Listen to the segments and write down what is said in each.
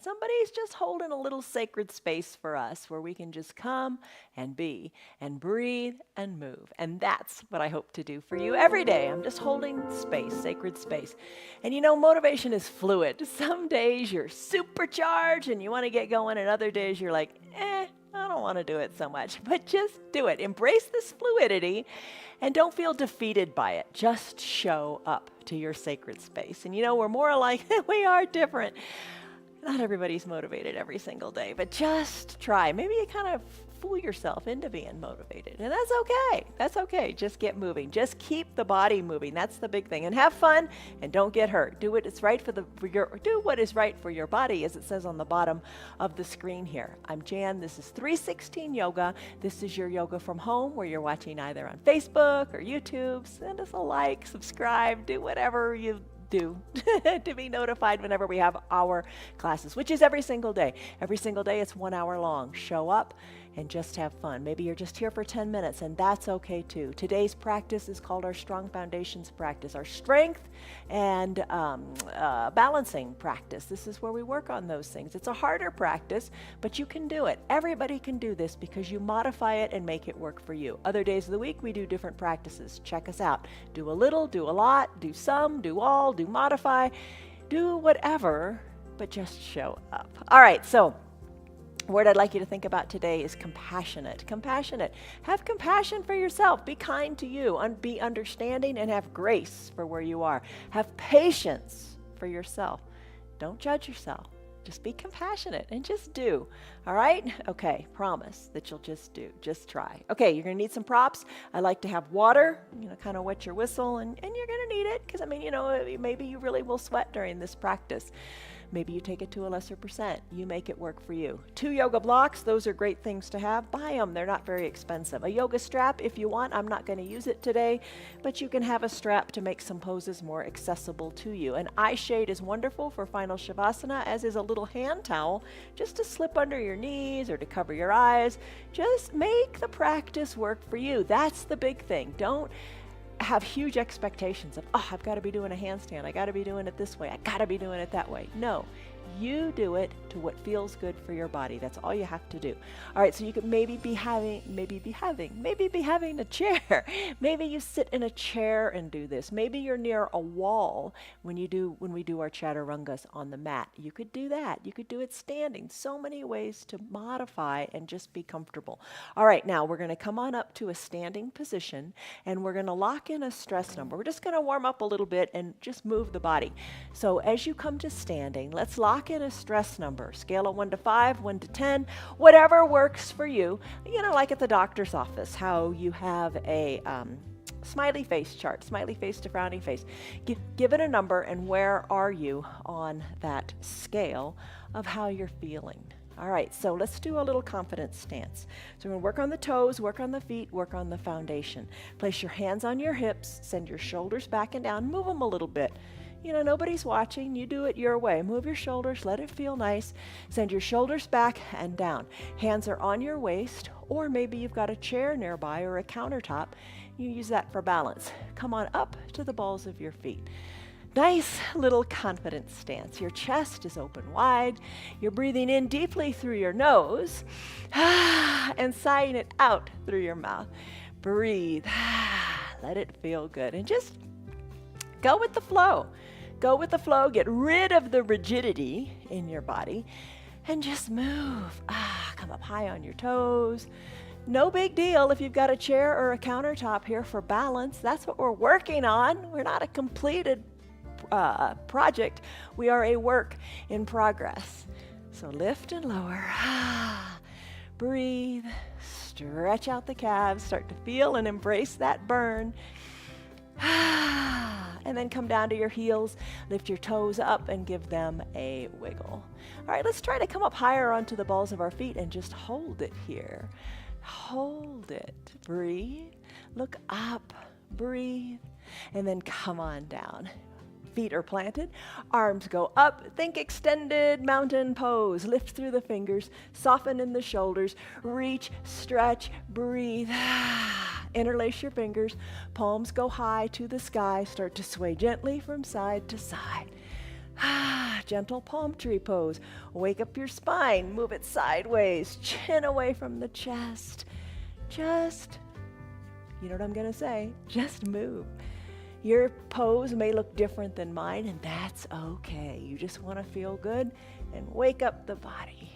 Somebody's just holding a little sacred space for us where we can just come and be and breathe and move. And that's what I hope to do for you every day. I'm just holding space, sacred space. And you know, motivation is fluid. Some days you're supercharged and you want to get going, and other days you're like, I don't want to do it so much. But just do it. Embrace this fluidity and don't feel defeated by it. Just show up to your sacred space. And you know, we're more alike than we are different. Not everybody's motivated every single day, but just try. Maybe you kind of fool yourself into being motivated, and that's okay. That's okay. Just get moving. Just keep the body moving. That's the big thing. And have fun and don't get hurt. Do what is right do what is right for your body, as it says on the bottom of the screen here. I'm Jan. This is 316 Yoga. This is your yoga from home, where you're watching either on Facebook or YouTube. Send us a like, subscribe, do whatever you do to be notified whenever we have our classes, which is every single day. Every single day, it's 1 hour long. Show up and just have fun. Maybe you're just here for 10 minutes, and that's okay too. Today's practice is called our Strong Foundations practice, our strength and balancing practice. This is where we work on those things. It's a harder practice, but you can do it. Everybody can do this because you modify it and make it work for you. Other days of the week, we do different practices. Check us out. Do a little, do a lot, do some, do all, do modify, do whatever, but just show up. All right, so word I'd like you to think about today is compassionate. Compassionate. Have compassion for yourself. Be kind to you. Be understanding and have grace for where you are. Have patience for yourself. Don't judge yourself. Just be compassionate and just do. All right? Okay, promise that you'll just do. Just try. Okay, you're going to need some props. I like to have water, kind of wet your whistle, and you're going to need it because, maybe you really will sweat during this practice. Maybe you take it to a lesser percent. You make it work for you. 2 yoga blocks, those are great things to have. Buy them, they're not very expensive. A yoga strap if you want. I'm not going to use it today, but you can have a strap to make some poses more accessible to you. An eye shade is wonderful for final Shavasana, as is a little hand towel just to slip under your knees or to cover your eyes. Just make the practice work for you. That's the big thing. Don't have huge expectations of, I've got to be doing a handstand. I got to be doing it this way. I got to be doing it that way. No, you do it to what feels good for your body. That's all you have to do. All right, so you could maybe be having a chair. Maybe you sit in a chair and do this. Maybe you're near a wall when we do our chaturangas on the mat. You could do that. You could do it standing. So many ways to modify and just be comfortable. All right, now we're going to come on up to a standing position, and we're going to lock in a stress number. We're just going to warm up a little bit and just move the body. So as you come to standing, let's lock in a stress number. Scale of 1 to 5, 1 to 10, whatever works for you. Like at the doctor's office, how you have a smiley face chart, smiley face to frowny face. Give it a number, and where are you on that scale of how you're feeling? All right, so let's do a little confidence stance. So we're going to work on the toes, work on the feet, work on the foundation. Place your hands on your hips, send your shoulders back and down, move them a little bit. Nobody's watching. You do it your way. Move your shoulders. Let it feel nice. Send your shoulders back and down. Hands are on your waist, or maybe you've got a chair nearby or a countertop. You use that for balance. Come on up to the balls of your feet. Nice little confidence stance. Your chest is open wide. You're breathing in deeply through your nose and sighing it out through your mouth. Breathe. Let it feel good. And just go with the flow. Go with the flow. Get rid of the rigidity in your body and just move. Come up high on your toes. No big deal if you've got a chair or a countertop here for balance. That's what we're working on. We're not a completed project. We are a work in progress. So lift and lower. Breathe. Stretch out the calves. Start to feel and embrace that burn. And then come down to your heels, lift your toes up and give them a wiggle. All right, let's try to come up higher onto the balls of our feet and just hold it here. Hold it. Breathe. Look up. Breathe. And then come on down. Feet are planted, arms go up, think extended mountain pose. Lift through the fingers, soften in the shoulders, reach, stretch, breathe. Interlace your fingers, palms go high to the sky, start to sway gently from side to side. Gentle palm tree pose. Wake up your spine, move it sideways, chin away from the chest. Just, you know what I'm gonna say, just move. Your pose may look different than mine, and that's okay. You just wanna feel good and wake up the body.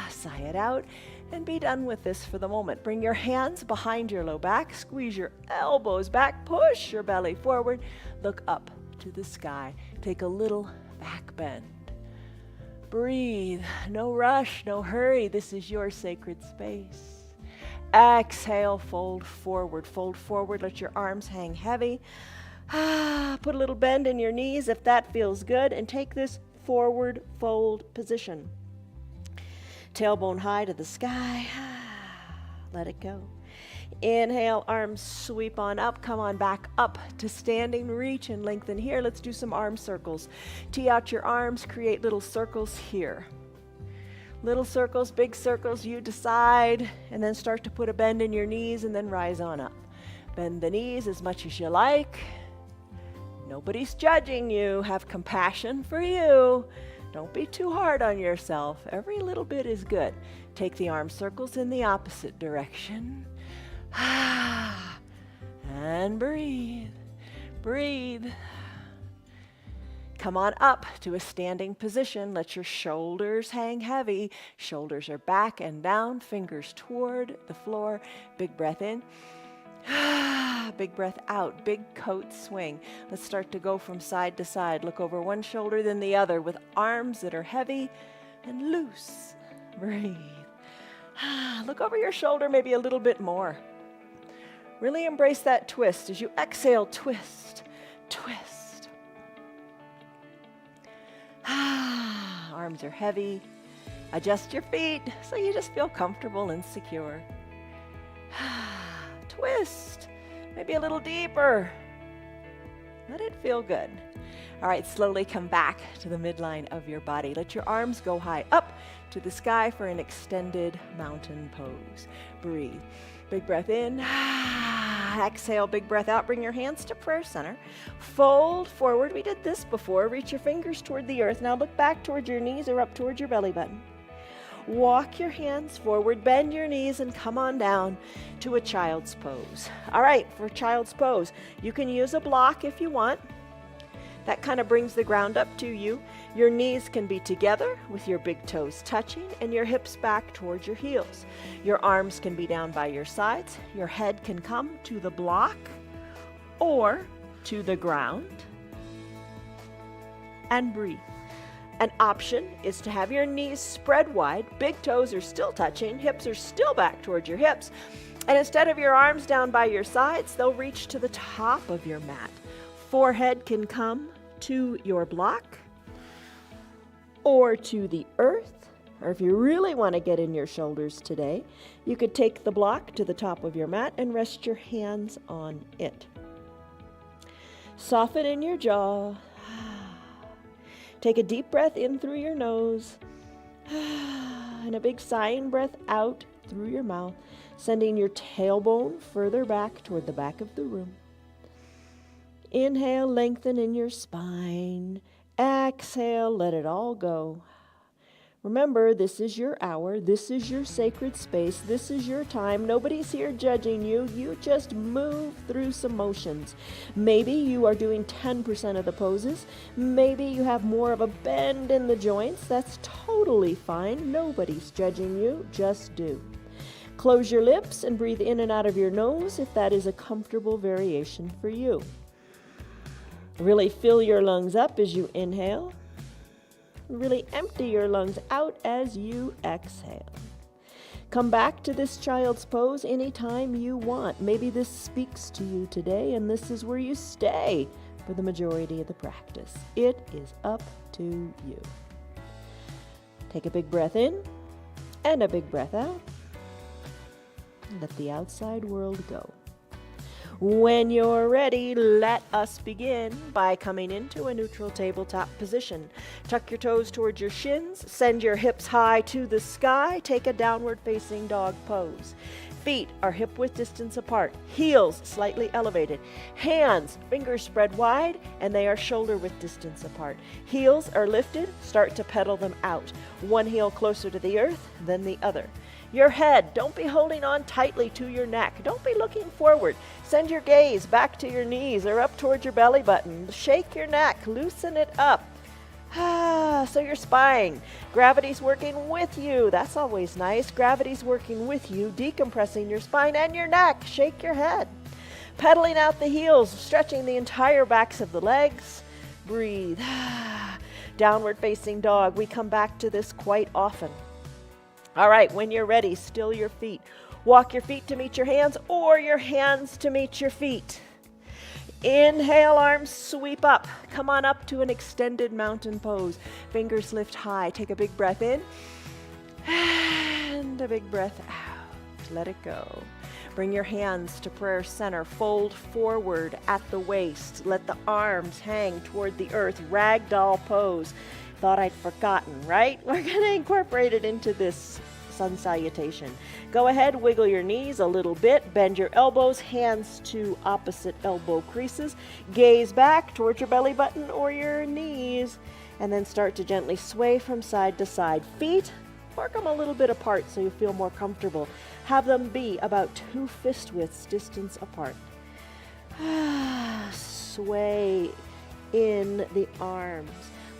Sigh it out and be done with this for the moment. Bring your hands behind your low back, squeeze your elbows back, push your belly forward, look up to the sky. Take a little back bend. Breathe, no rush, no hurry. This is your sacred space. Exhale, fold forward, let your arms hang heavy. Put a little bend in your knees if that feels good, and take this forward fold position. Tailbone high to the sky. Let it go. Inhale, arms sweep on up. Come on back up to standing. Reach and lengthen here. Let's do some arm circles. Tee out your arms. Create little circles here. Little circles, big circles, you decide. And then start to put a bend in your knees and then rise on up. Bend the knees as much as you like. Nobody's judging you. Have compassion for you. Don't be too hard on yourself. Every little bit is good. Take the arm circles in the opposite direction. And breathe. Breathe. Come on up to a standing position. Let your shoulders hang heavy. Shoulders are back and down. Fingers toward the floor. Big breath in. Big breath out. Big coat swing. Let's start to go from side to side. Look over one shoulder, then the other, with arms that are heavy and loose. Breathe. Look over your shoulder maybe a little bit more. Really embrace that twist. As you exhale, twist, twist. Arms are heavy. Adjust your feet so you just feel comfortable and secure. Twist, maybe a little deeper. Let it feel good. All right, slowly come back to the midline of your body. Let your arms go high up to the sky for an extended mountain pose. Breathe. Big breath in. Exhale, big breath out. Bring your hands to prayer center. Fold forward. We did this before. Reach your fingers toward the earth. Now look back towards your knees or up towards your belly button. Walk your hands forward, bend your knees, and come on down to a child's pose. All right, for child's pose, you can use a block if you want. That kind of brings the ground up to you. Your knees can be together with your big toes touching and your hips back towards your heels. Your arms can be down by your sides. Your head can come to the block or to the ground. And breathe. An option is to have your knees spread wide, big toes are still touching, hips are still back towards your hips, and instead of your arms down by your sides, they'll reach to the top of your mat. Forehead can come to your block or to the earth, or if you really want to get in your shoulders today, you could take the block to the top of your mat and rest your hands on it. Soften in your jaw. Take a deep breath in through your nose and a big sighing breath out through your mouth, sending your tailbone further back toward the back of the room. Inhale, lengthen in your spine. Exhale, let it all go. Remember, this is your hour. This is your sacred space. This is your time. Nobody's here judging you. You just move through some motions. Maybe you are doing 10% of the poses. Maybe you have more of a bend in the joints. That's totally fine. Nobody's judging you. Just do. Close your lips and breathe in and out of your nose if that is a comfortable variation for you. Really fill your lungs up as you inhale. Really empty your lungs out as you exhale. Come back to this child's pose anytime you want. Maybe this speaks to you today, and this is where you stay for the majority of the practice. It is up to you. Take a big breath in and a big breath out. Let the outside world go. When you're ready, let us begin by coming into a neutral tabletop position. Tuck your toes towards your shins, send your hips high to the sky, take a downward facing dog pose. Feet are hip width distance apart, heels slightly elevated, hands, fingers spread wide, and they are shoulder width distance apart. Heels are lifted, start to pedal them out. One heel closer to the earth than the other. Your head, don't be holding on tightly to your neck. Don't be looking forward. Send your gaze back to your knees or up towards your belly button. Shake your neck, loosen it up. So your spine, gravity's working with you. That's always nice. Gravity's working with you, decompressing your spine and your neck. Shake your head. Pedaling out the heels, stretching the entire backs of the legs. Breathe. Downward facing dog. We come back to this quite often. All right, when you're ready, still your feet. Walk your feet to meet your hands or your hands to meet your feet. Inhale, arms sweep up. Come on up to an extended mountain pose. Fingers lift high. Take a big breath in and a big breath out. Let it go. Bring your hands to prayer center. Fold forward at the waist. Let the arms hang toward the earth. Ragdoll pose. Thought I'd forgotten, right? We're going to incorporate it into this sun salutation. Go ahead, wiggle your knees a little bit, bend your elbows, hands to opposite elbow creases, gaze back towards your belly button or your knees, and then start to gently sway from side to side. Feet, work them a little bit apart so you feel more comfortable. Have them be about 2 fist widths distance apart. Sway in the arms.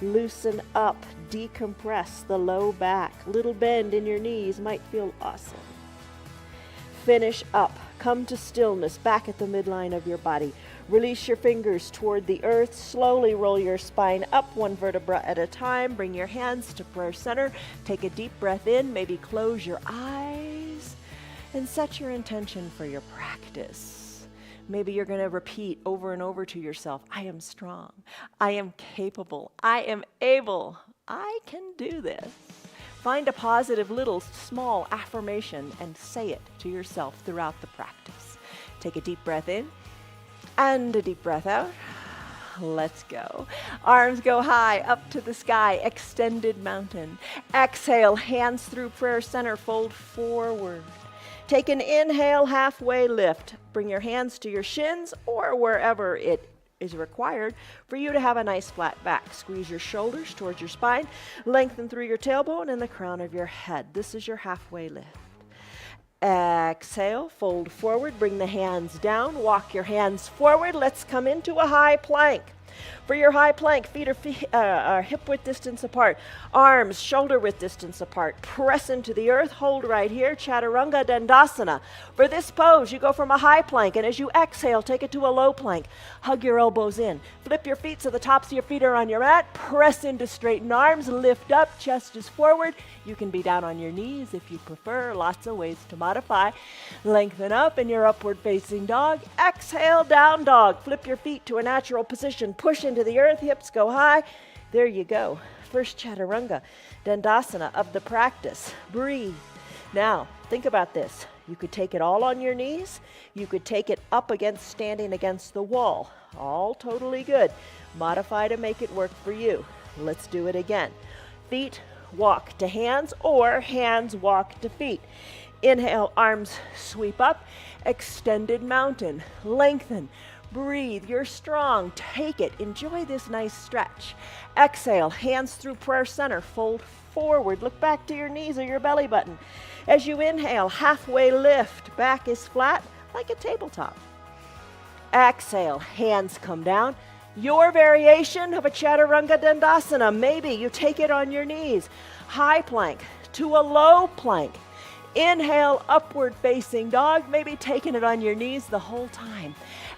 Loosen up, decompress the low back. Little bend in your knees might feel awesome. Finish up. Come to stillness back at the midline of your body. Release your fingers toward the earth. Slowly roll your spine up 1 vertebra at a time. Bring your hands to prayer center. Take a deep breath in. Maybe close your eyes and set your intention for your practice. Maybe you're going to repeat over and over to yourself, I am strong, I am capable, I am able, I can do this. Find a positive little small affirmation and say it to yourself throughout the practice. Take a deep breath in and a deep breath out. Let's go. Arms go high up to the sky, extended mountain. Exhale, hands through prayer center, fold forward. Take an inhale, halfway lift. Bring your hands to your shins or wherever it is required for you to have a nice flat back. Squeeze your shoulders towards your spine. Lengthen through your tailbone and the crown of your head. This is your halfway lift. Exhale, fold forward. Bring the hands down. Walk your hands forward. Let's come into a high plank. For your high plank, feet are hip width distance apart, arms shoulder width distance apart. Press into the earth, hold right here, Chaturanga Dandasana. For this pose, you go from a high plank, and as you exhale, take it to a low plank. Hug your elbows in. Flip your feet so the tops of your feet are on your mat. Press into straighten arms, lift up, chest is forward. You can be down on your knees if you prefer. Lots of ways to modify. Lengthen up in your upward facing dog. Exhale, down dog. Flip your feet to a natural position. Push into the earth, hips go high. There you go. First Chaturanga Dandasana of the practice. Breathe. Now, think about this. You could take it all on your knees. You could take it up against standing against the wall. All totally good. Modify to make it work for you. Let's do it again. Feet walk to hands or hands walk to feet. Inhale, arms sweep up. Extended mountain. Lengthen. Breathe. You're strong. Take it. Enjoy this nice stretch. Exhale. Hands through prayer center. Fold forward. Look back to your knees or your belly button. As you inhale, halfway lift. Back is flat like a tabletop. Exhale. Hands come down. Your variation of a Chaturanga Dandasana. Maybe you take it on your knees. High plank to a low plank. Inhale, upward facing dog. Maybe taking it on your knees the whole time.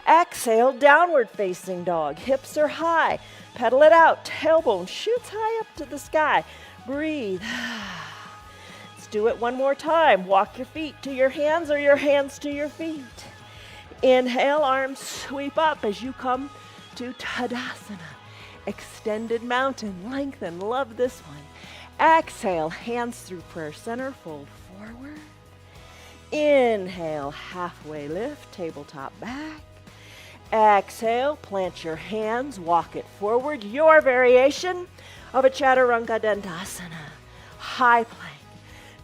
Exhale, downward facing dog. Hips are high. Pedal it out. Tailbone shoots high up to the sky. Breathe. Let's do it one more time. Walk your feet to your hands or your hands to your feet. Inhale, arms sweep up as you come to Tadasana. Extended mountain, lengthen. Love this one. Exhale, hands through prayer center. Fold forward. Inhale, halfway lift, tabletop back. Exhale, plant your hands, walk it forward. Your variation of a Chaturanga Dandasana. High plank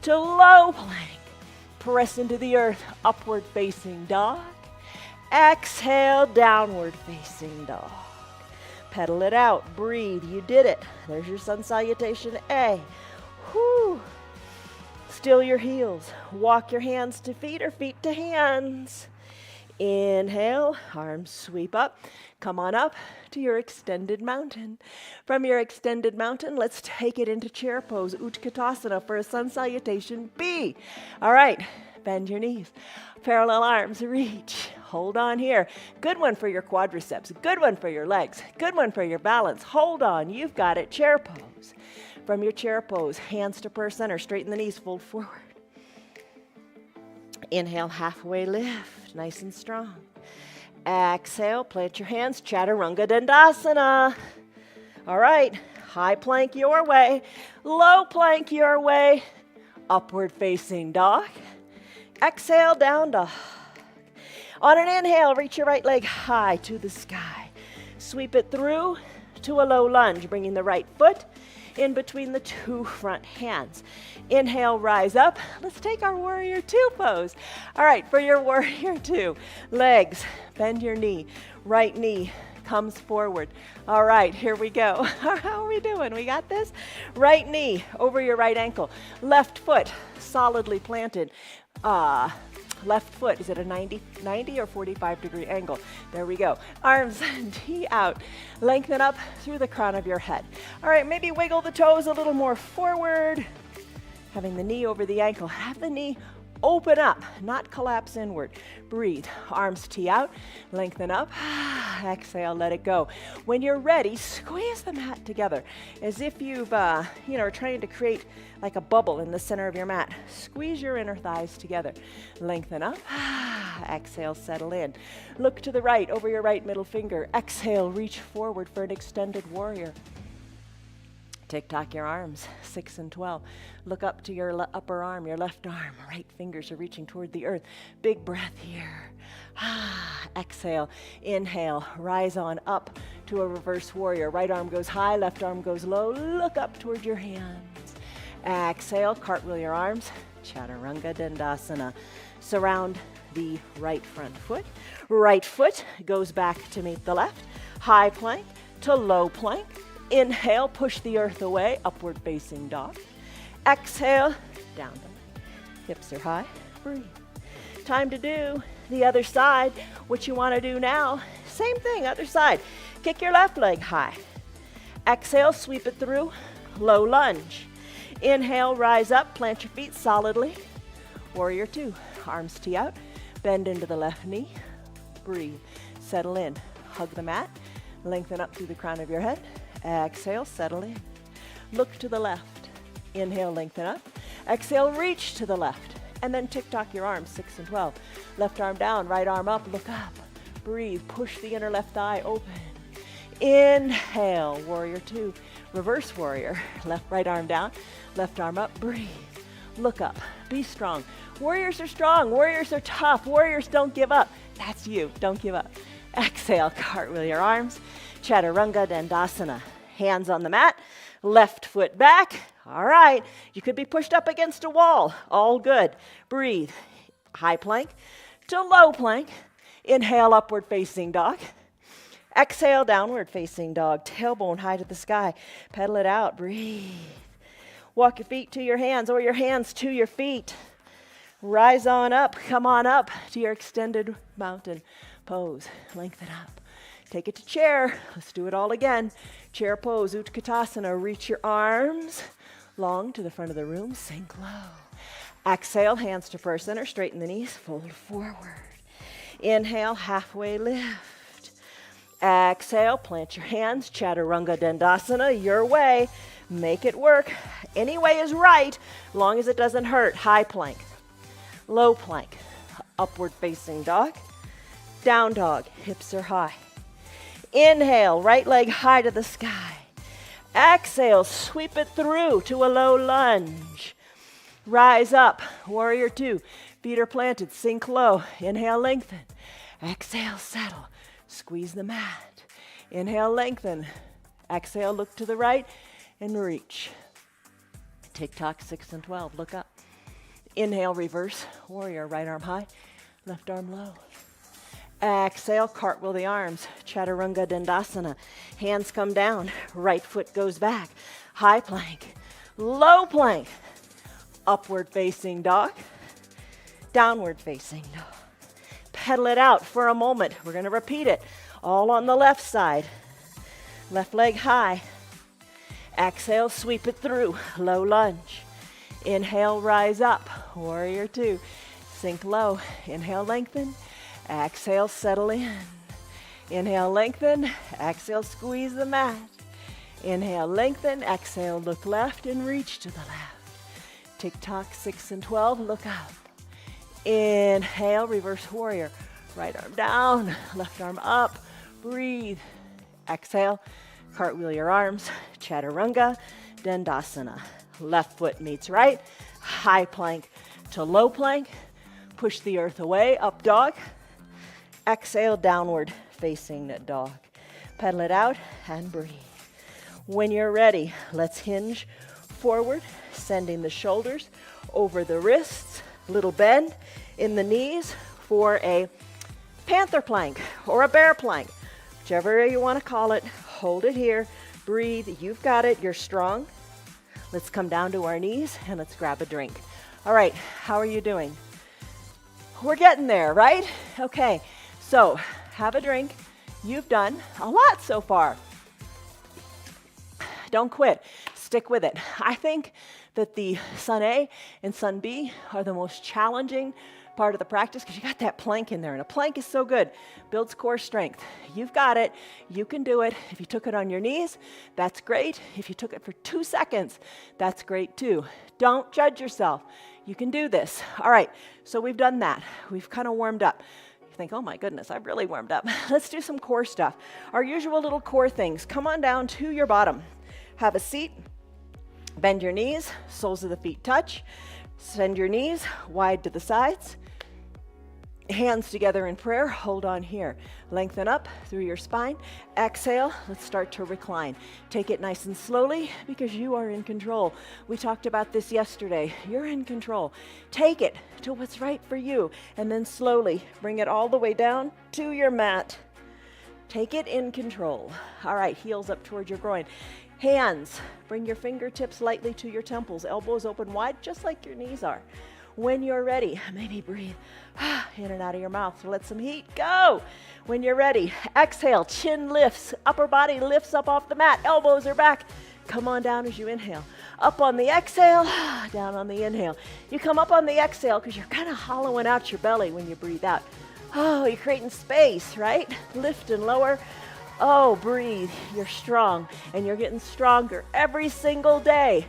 to low plank. Press into the earth, upward facing dog. Exhale, downward facing dog. Pedal it out, breathe, you did it. There's your sun salutation A. Whew. Still your heels. Walk your hands to feet or feet to hands. Inhale, arms sweep up. Come on up to your extended mountain. From your extended mountain, let's take it into chair pose, Utkatasana, for a sun salutation B. All right, bend your knees. Parallel arms, reach. Hold on here. Good one for your quadriceps. Good one for your legs. Good one for your balance. Hold on, you've got it. Chair pose. From your chair pose, hands to purse center, straighten the knees, fold forward. Inhale, halfway lift, nice and strong. Exhale, plant your hands, Chaturanga Dandasana. All right, high plank your way, low plank your way, upward facing dog. Exhale, down dog. On an inhale, reach your right leg high to the sky. Sweep it through to a low lunge, bringing the right foot in between the two front hands. Inhale, rise up. Let's take our warrior two pose. All right, for your warrior two, legs, bend your knee. Right knee comes forward. All right, here we go. How are we doing? We got this? Right knee over your right ankle. Left foot solidly planted. Left foot, is it a 90 or 45 degree angle? There we go. Arms tee out. Lengthen up through the crown of your head. All right, maybe wiggle the toes a little more forward. Having the knee over the ankle. Have the knee open up, not collapse inward. Breathe. Arms tee out. Lengthen up. Exhale, let it go. When you're ready, squeeze the mat together as if you've, are trying to create like a bubble in the center of your mat. Squeeze your inner thighs together. Lengthen up. Exhale, settle in. Look to the right over your right middle finger. Exhale, reach forward for an extended warrior. Tick-tock your arms, 6 and 12. Look up to your upper arm, your left arm. Right fingers are reaching toward the earth. Big breath here. Exhale, inhale, rise on up to a reverse warrior. Right arm goes high, left arm goes low. Look up toward your hands. Exhale, cartwheel your arms. Chaturanga Dandasana. Surround the right front foot. Right foot goes back to meet the left. High plank to low plank. Inhale, push the earth away, upward facing dog. Exhale, down dog. Hips are high, breathe. Time to do the other side. What you want to do now, same thing, other side. Kick your left leg high. Exhale, sweep it through, low lunge. Inhale, rise up, plant your feet solidly. Warrior two, arms tee out, bend into the left knee, breathe. Settle in, hug the mat, lengthen up through the crown of your head. Exhale, settle in. Look to the left. Inhale, lengthen up. Exhale, reach to the left. And then tick-tock your arms, 6 and 12. Left arm down, right arm up, look up. Breathe, push the inner left thigh open. Inhale, warrior two. Reverse warrior. Right arm down, left arm up, breathe. Look up, be strong. Warriors are strong, warriors are tough, warriors don't give up. That's you, don't give up. Exhale, cartwheel your arms. Chaturanga Dandasana. Hands on the mat, left foot back. All right, you could be pushed up against a wall. All good. Breathe. High plank to low plank. Inhale, upward facing dog. Exhale, downward facing dog. Tailbone high to the sky. Pedal it out. Breathe. Walk your feet to your hands or your hands to your feet. Rise on up. Come on up to your extended mountain pose. Lengthen up. Take it to chair. Let's do it all again. Chair pose, Utkatasana. Reach your arms long to the front of the room. Sink low. Exhale, hands to purse center. Straighten the knees. Fold forward. Inhale, halfway lift. Exhale, plant your hands. Chaturanga Dandasana. Your way. Make it work. Any way is right, long as it doesn't hurt. High plank. Low plank. Upward facing dog. Down dog. Hips are high. Inhale, right leg high to the sky. Exhale, sweep it through to a low lunge. Rise up, warrior two. Feet are planted, sink low. Inhale, lengthen. Exhale, settle. Squeeze the mat. Inhale, lengthen. Exhale, look to the right and reach. Tick-tock, 6 and 12, look up. Inhale, reverse warrior, right arm high, left arm low. Exhale, cartwheel the arms, Chaturanga Dandasana. Hands come down, right foot goes back. High plank, low plank, upward facing dog, downward facing dog. Pedal it out for a moment. We're going to repeat it. All on the left side. Left leg high. Exhale, sweep it through. Low lunge. Inhale, rise up. Warrior two. Sink low. Inhale, lengthen. Exhale, settle in. Inhale, lengthen. Exhale, squeeze the mat. Inhale, lengthen. Exhale, look left and reach to the left. Tick-tock, 6 and 12, look up. Inhale, reverse warrior. Right arm down, left arm up. Breathe. Exhale, cartwheel your arms. Chaturanga Dandasana. Left foot meets right. High plank to low plank. Push the earth away, up dog. Exhale, downward facing dog. Pedal it out and breathe. When you're ready, let's hinge forward, sending the shoulders over the wrists. Little bend in the knees for a panther plank or a bear plank, whichever you want to call it. Hold it here. Breathe. You've got it. You're strong. Let's come down to our knees and let's grab a drink. All right. How are you doing? We're getting there, right? Okay. So have a drink. You've done a lot so far. Don't quit. Stick with it. I think that the Sun A and Sun B are the most challenging part of the practice because you got that plank in there, and a plank is so good. Builds core strength. You've got it. You can do it. If you took it on your knees, that's great. If you took it for 2 seconds, that's great too. Don't judge yourself. You can do this. All right, so we've done that. We've kind of warmed up. You think, oh my goodness, I've really warmed up. Let's do some core stuff. Our usual little core things. Come on down to your bottom. Have a seat. Bend your knees, soles of the feet touch. Send your knees wide to the sides. Hands together in prayer, hold on here. Lengthen up through your spine. Exhale, let's start to recline. Take it nice and slowly because you are in control. We talked about this yesterday. You're in control. Take it to what's right for you and then slowly bring it all the way down to your mat. Take it in control. All right, heels up towards your groin. Hands, bring your fingertips lightly to your temples, elbows open wide, just like your knees are. When you're ready, maybe breathe in and out of your mouth. Let some heat go. When you're ready, exhale, chin lifts, upper body lifts up off the mat, elbows are back. Come on down as you inhale. Up on the exhale, down on the inhale. You come up on the exhale because you're kind of hollowing out your belly when you breathe out. Oh, you're creating space, right? Lift and lower. Oh, breathe. You're strong, and you're getting stronger every single day.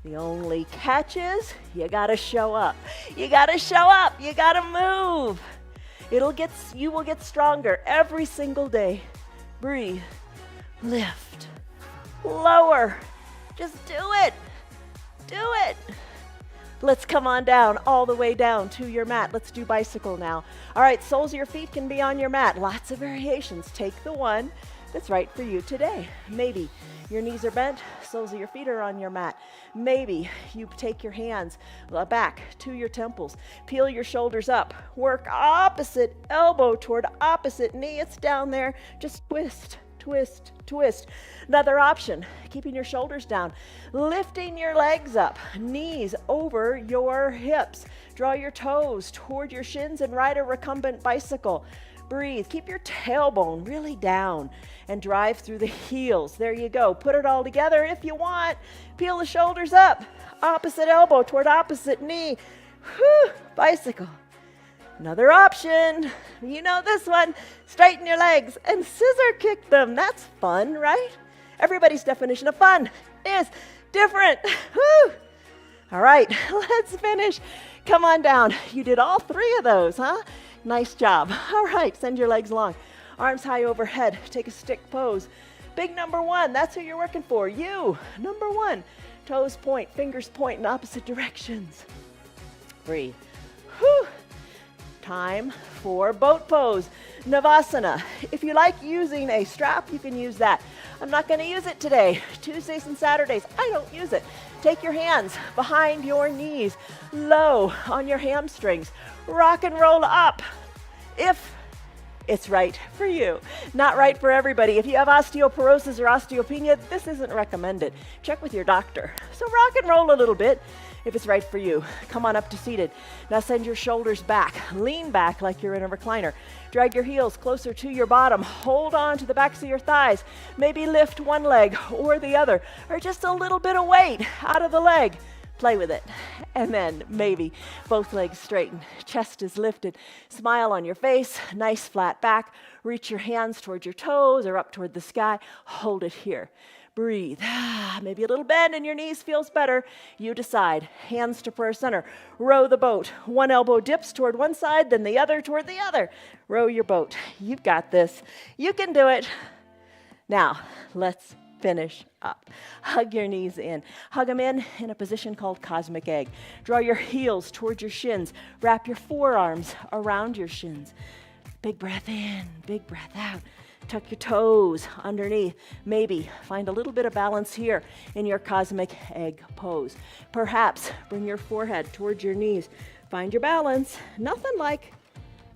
The only catch is you got to show up. You got to show up. You got to move. You will get stronger every single day. Breathe. Lift. Lower. Just do it. Do it. Let's come on down, all the way down to your mat. Let's do bicycle now. All right, soles of your feet can be on your mat. Lots of variations. Take the one that's right for you today. Maybe your knees are bent, soles of your feet are on your mat. Maybe you take your hands back to your temples. Peel your shoulders up. Work opposite elbow toward opposite knee. It's down there. Just twist. Twist, twist. Another option, keeping your shoulders down, lifting your legs up, knees over your hips. Draw your toes toward your shins and ride a recumbent bicycle. Breathe. Keep your tailbone really down and drive through the heels. There you go. Put it all together if you want. Peel the shoulders up. Opposite elbow toward opposite knee. Whew, bicycle. Another option, you know this one, straighten your legs and scissor kick them. That's fun, right? Everybody's definition of fun is different. Woo! All right, let's finish. Come on down. You did all 3 of those, huh? Nice job. All right, send your legs long. Arms high overhead. Take a stick pose. Big number 1, that's who you're working for. You, number 1. Toes point, fingers point in opposite directions. Breathe. Whew. Time for boat pose, Navasana. If you like using a strap, you can use that. I'm not going to use it today. Tuesdays and Saturdays, I don't use it. Take your hands behind your knees, low on your hamstrings. Rock and roll up if it's right for you. Not right for everybody. If you have osteoporosis or osteopenia, this isn't recommended. Check with your doctor. So rock and roll a little bit if it's right for you. Come on up to seated. Now send your shoulders back. Lean back like you're in a recliner. Drag your heels closer to your bottom. Hold on to the backs of your thighs. Maybe lift one leg or the other, or just a little bit of weight out of the leg. Play with it. And then maybe both legs straighten. Chest is lifted. Smile on your face. Nice flat back. Reach your hands towards your toes or up toward the sky. Hold it here. Breathe. Maybe a little bend in your knees feels better. You decide. Hands to prayer center. Row the boat. One elbow dips toward one side, then the other toward the other. Row your boat. You've got this. You can do it. Now, let's finish up. Hug your knees in. Hug them in a position called cosmic egg. Draw your heels towards your shins. Wrap your forearms around your shins. Big breath in, big breath out. Tuck your toes underneath. Maybe find a little bit of balance here in your cosmic egg pose. Perhaps bring your forehead towards your knees. Find your balance. Nothing like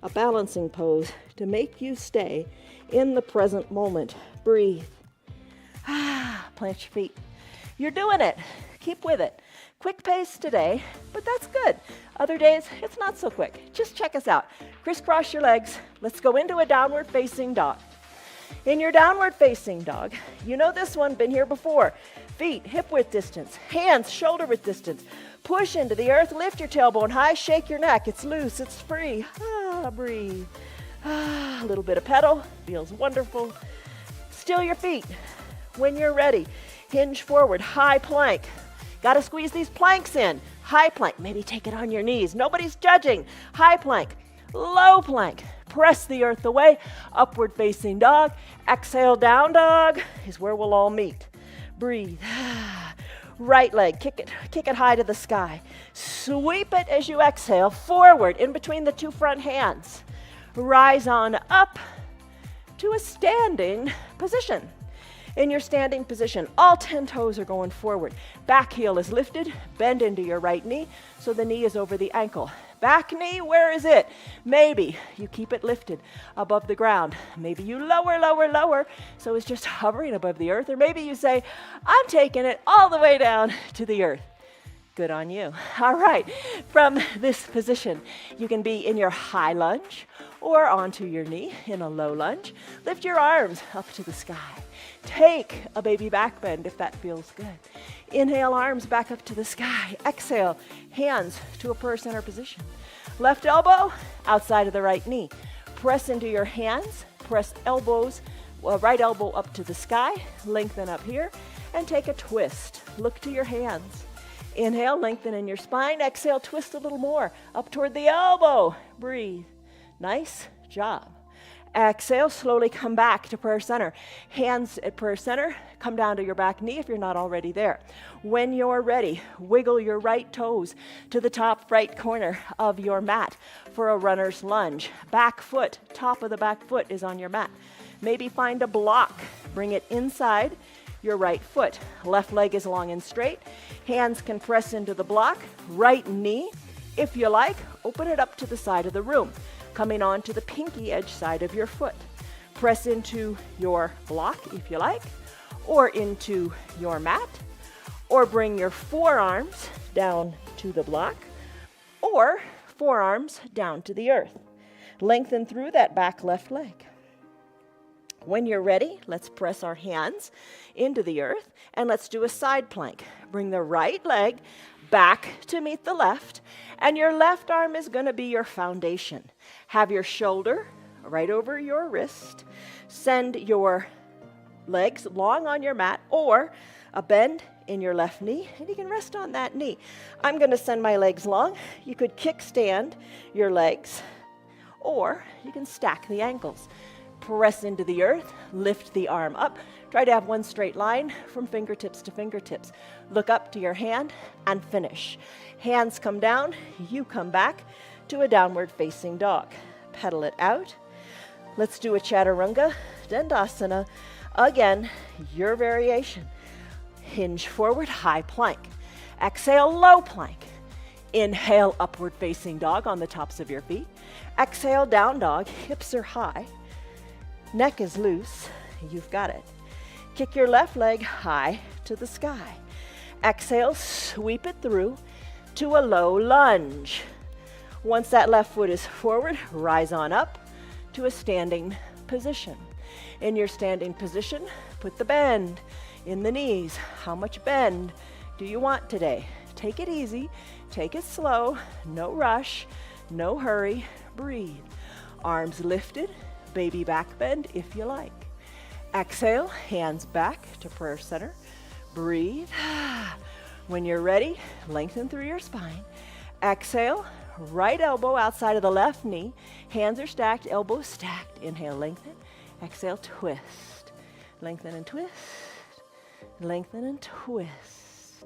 a balancing pose to make you stay in the present moment. Breathe. Plant your feet. You're doing it. Keep with it. Quick pace today, but that's good. Other days, it's not so quick. Just check us out. Crisscross your legs. Let's go into a downward facing dog. In your downward facing dog, you know this one, been here before. Feet hip width distance, hands shoulder width distance. Push into the earth, lift your tailbone high, shake your neck. It's loose, it's free. Breathe. A little bit of pedal, feels wonderful. Still your feet. When you're ready, hinge forward, high plank. Got to squeeze these planks in. High plank, maybe take it on your knees. Nobody's judging. High plank, low plank. Press the earth away. Upward facing dog. Exhale, down dog is where we'll all meet. Breathe. Right leg, kick it high to the sky. Sweep it as you exhale forward in between the two front hands. Rise on up to a standing position. In your standing position, all 10 toes are going forward. Back heel is lifted, bend into your right knee so the knee is over the ankle. Back knee, where is it? Maybe you keep it lifted above the ground. Maybe you lower, so it's just hovering above the earth. Or maybe you say, I'm taking it all the way down to the earth. Good on you. All right, from this position, you can be in your high lunge or onto your knee in a low lunge. Lift your arms up to the sky. Take a baby back bend if that feels good. Inhale, arms back up to the sky. Exhale, hands to a prayer center position. Left elbow outside of the right knee. Press into your hands. Press elbows, right elbow up to the sky. Lengthen up here and take a twist. Look to your hands. Inhale, lengthen in your spine. Exhale, twist a little more up toward the elbow. Breathe. Nice job. Exhale, slowly come back to prayer center. Hands at prayer center, come down to your back knee if you're not already there. When you're ready, wiggle your right toes to the top right corner of your mat for a runner's lunge. Back foot, top of the back foot is on your mat. Maybe find a block, bring it inside your right foot. Left leg is long and straight. Hands can press into the block. Right knee, if you like, open it up to the side of the room, coming on to the pinky edge side of your foot. Press into your block if you like, or into your mat, or bring your forearms down to the block, or forearms down to the earth. Lengthen through that back left leg. When you're ready, let's press our hands into the earth and let's do a side plank. Bring the right leg back to meet the left, and your left arm is going to be your foundation. Have your shoulder right over your wrist. Send your legs long on your mat or a bend in your left knee, and you can rest on that knee. I'm going to send my legs long. You could kickstand your legs, or you can stack the ankles. Press into the earth, lift the arm up. Try to have one straight line from fingertips to fingertips. Look up to your hand and finish. Hands come down, you come back to a downward facing dog. Pedal it out. Let's do a chaturanga dandasana. Again, your variation. Hinge forward, high plank. Exhale, low plank. Inhale, upward facing dog on the tops of your feet. Exhale, down dog, hips are high. Neck is loose, you've got it. Kick your left leg high to the sky. Exhale, sweep it through to a low lunge. Once that left foot is forward, rise on up to a standing position. In your standing position, put the bend in the knees. How much bend do you want today? Take it easy, take it slow, no rush, no hurry, breathe. Arms lifted, baby back bend if you like. Exhale, hands back to prayer center. Breathe. When you're ready, lengthen through your spine. Exhale, right elbow outside of the left knee. Hands are stacked, elbows stacked. Inhale, lengthen. Exhale, twist. Lengthen and twist. Lengthen and twist.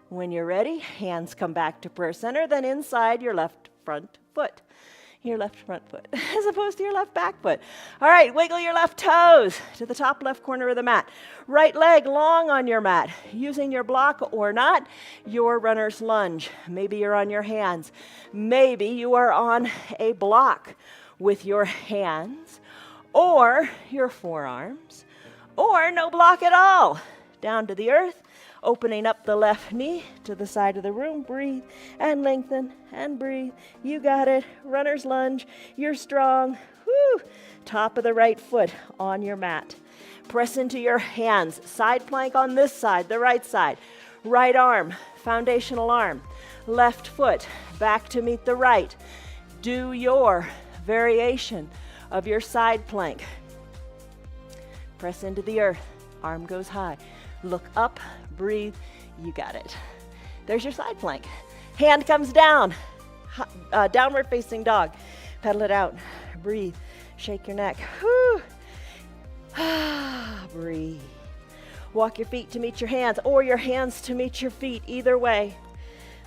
When you're ready, hands come back to prayer center, then inside your left front foot. Your left front foot as opposed to your left back foot. All right, wiggle your left toes to the top left corner of the mat. Right leg long on your mat, using your block or not, your runner's lunge. Maybe you're on your hands. Maybe you are on a block with your hands or your forearms or no block at all. Down to the earth. Opening up the left knee to the side of the room. Breathe and lengthen and breathe. You got it. Runner's lunge. You're strong. Woo. Top of the right foot on your mat. Press into your hands. Side plank on this side, the right side. Right arm, foundational arm. Left foot back to meet the right. Do your variation of your side plank. Press into the earth. Arm goes high. Look up, breathe, you got it. There's your side plank. Hand comes down, downward facing dog. Pedal it out, breathe, shake your neck. Whew. Breathe. Walk your feet to meet your hands or your hands to meet your feet, either way.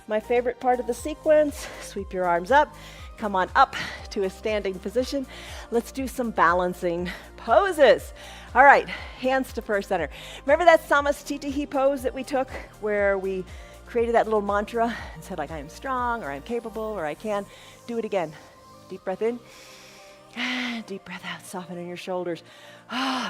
My favorite part of the sequence, sweep your arms up, come on up to a standing position. Let's do some balancing poses. All right, hands to prayer center. Remember that Samastitihi pose that we took where we created that little mantra and said like, I am strong, or I'm capable, or I can. Do it again. Deep breath in. Deep breath out, softening your shoulders.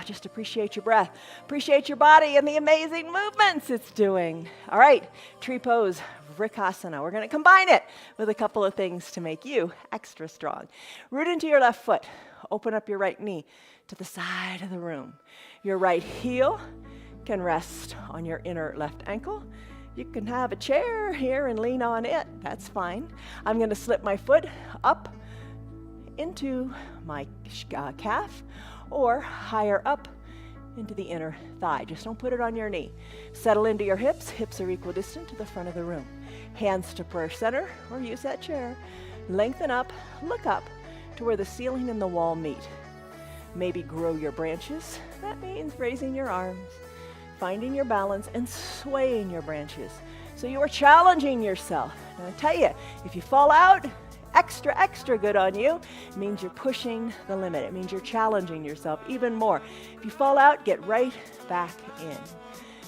Just appreciate your breath. Appreciate your body and the amazing movements it's doing. All right, tree pose, Vrikasana. We're gonna combine it with a couple of things to make you extra strong. Root into your left foot. Open up your right knee to the side of the room. Your right heel can rest on your inner left ankle. You can have a chair here and lean on it. That's fine. I'm gonna slip my foot up into my calf or higher up into the inner thigh. Just don't put it on your knee. Settle into your hips. Hips are equidistant to the front of the room. Hands to prayer center or use that chair. Lengthen up, look up to where the ceiling and the wall meet. Maybe grow your branches. That means raising your arms, finding your balance, and swaying your branches. So you are challenging yourself. Now I tell you, if you fall out, extra good on you. It means you're pushing the limit. It means you're challenging yourself even more. If you fall out, get right back in.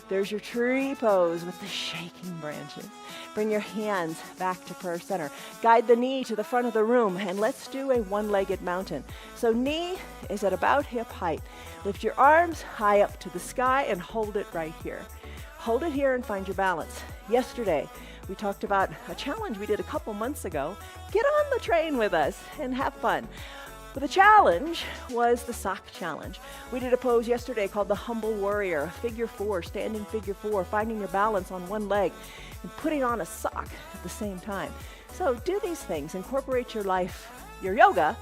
There's your tree pose with the shaking branches. Bring your hands back to prayer center. Guide the knee to the front of the room, and let's do a one-legged mountain. So knee is at about hip height. Lift your arms high up to the sky and hold it right here. Hold it here and find your balance. Yesterday, we talked about a challenge we did a couple months ago. Get on the train with us and have fun. But the challenge was the sock challenge. We did a pose yesterday called the Humble Warrior, a figure four, standing figure four, finding your balance on one leg and putting on a sock at the same time. So do these things, incorporate your life, your yoga,